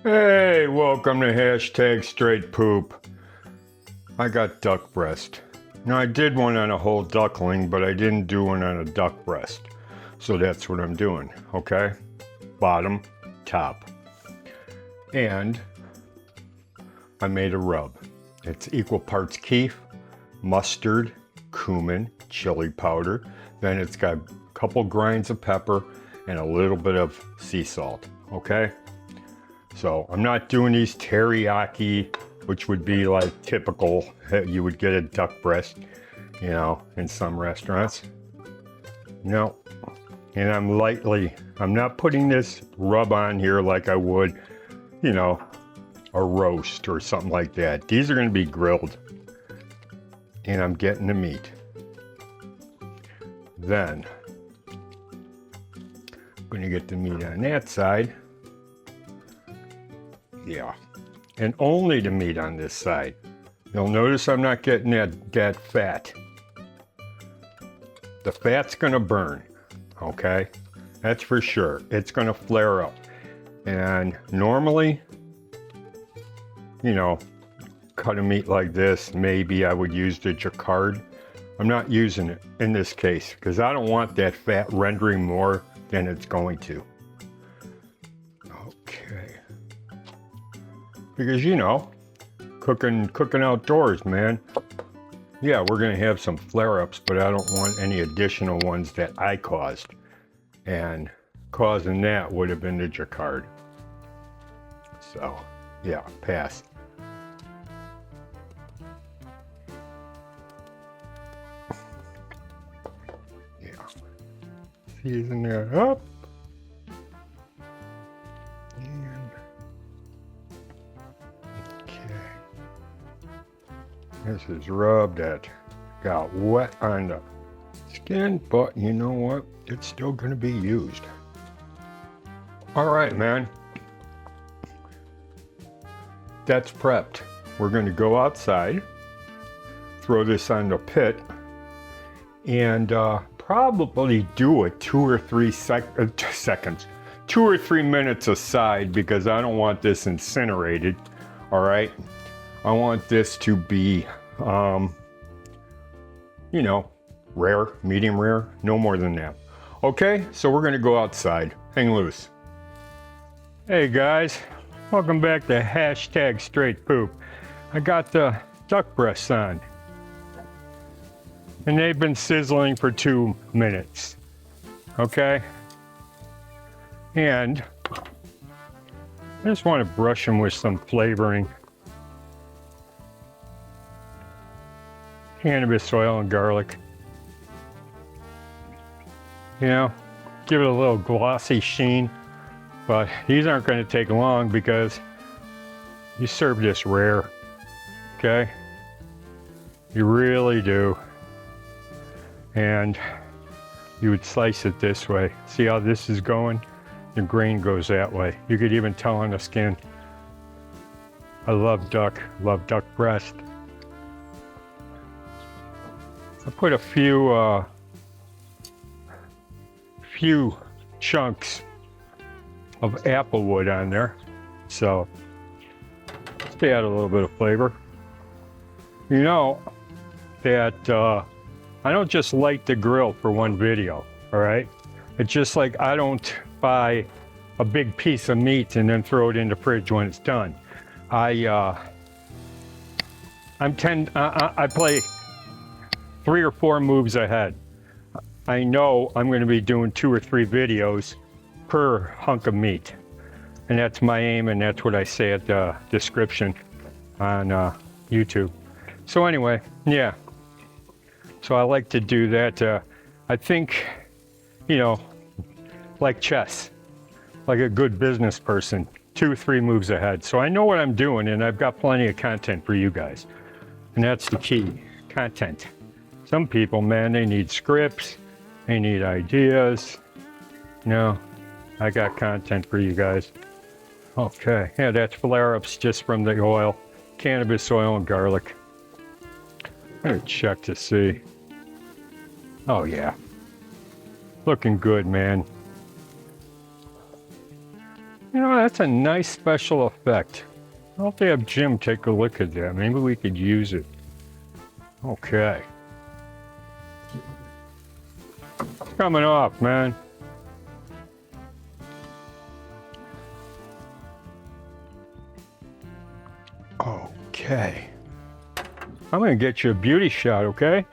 Hey, welcome to hashtag straight poop. I got duck breast. Now I did one on a whole duckling, but I didn't do one on a duck breast. So that's what I'm doing, okay? Bottom, top. And I made a rub. It's equal parts KIEF, mustard, cumin, chili powder. Then it's got a couple grinds of pepper and a little bit of sea salt, okay? So I'm not doing these teriyaki, which would be like typical. You would get a duck breast, you know, in some restaurants. No. And I'm not putting this rub on here like I would, you know, a roast or something like that. These are going to be grilled. And I'm getting the meat. Then, I'm going to get the meat on that side. Yeah, and only the meat on this side. You'll notice I'm not getting that fat. The fat's gonna burn, okay? That's for sure. It's gonna flare up. And normally, you know, cut a meat like this, maybe I would use the jacquard. I'm not using it in this case because I don't want that fat rendering more than it's going to. Okay. Because, you know, cooking outdoors, man. Yeah, we're gonna have some flare-ups, but I don't want any additional ones that I caused. And causing that would have been the jacquard. So, yeah, pass. Yeah. Season that up. This is rub that got wet on the skin, but you know what? It's still going to be used. All right, man. That's prepped. We're going to go outside, throw this on the pit, and probably do it 2 or 3 seconds, 2 or 3 minutes aside because I don't want this incinerated. All right. I want this to be, you know, rare, medium rare, no more than that. Okay, so we're gonna go outside. Hang loose. Hey guys, welcome back to hashtag straight poop. I got the duck breasts on. And they've been sizzling for 2 minutes. Okay? And I just want to brush them with some flavoring. Cannabis oil and garlic. You know, give it a little glossy sheen, but these aren't going to take long because you serve this rare, okay? You really do. And you would slice it this way. See how this is going? The grain goes that way. You could even tell on the skin. I love duck breast. I put a few chunks of applewood on there, so just to add a little bit of flavor. You know that I don't just light the grill for one video, all right? It's just like I don't buy a big piece of meat and then throw it in the fridge when it's done. I play 3 or 4 moves ahead. I know I'm going to be doing 2 or 3 videos per hunk of meat. And that's my aim, and that's what I say at the description on YouTube. So anyway, yeah. So I like to do that. I think, you know, like chess, like a good business person, 2 or 3 moves ahead. So I know what I'm doing, and I've got plenty of content for you guys. And that's the key, content. Some people, man, they need scripts, they need ideas. No, I got content for you guys. Okay, yeah, that's flare-ups just from the oil, cannabis oil and garlic. I'm gonna check to see. Oh yeah, looking good, man. You know, that's a nice special effect. I'll have to have Jim take a look at that. Maybe we could use it. Okay. It's coming off, man. Okay. I'm gonna get you a beauty shot, okay?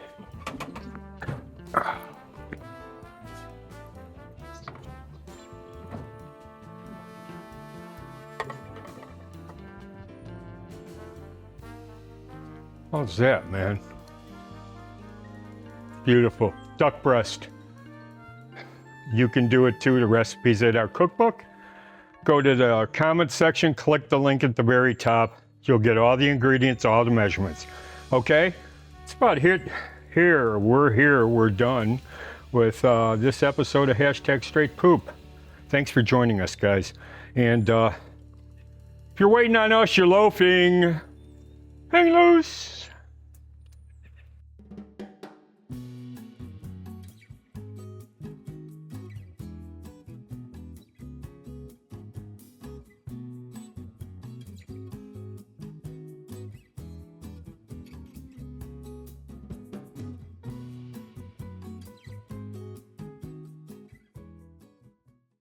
How's that, man? Beautiful. Duck breast. You can do it too. The recipe's at our cookbook. Go to the comment section, click the link at the very top. You'll get all the ingredients, all the measurements. Okay? It's about here. We're done with this episode of Hashtag Straight Poop. Thanks for joining us, guys. And if you're waiting on us, you're loafing. Hang loose.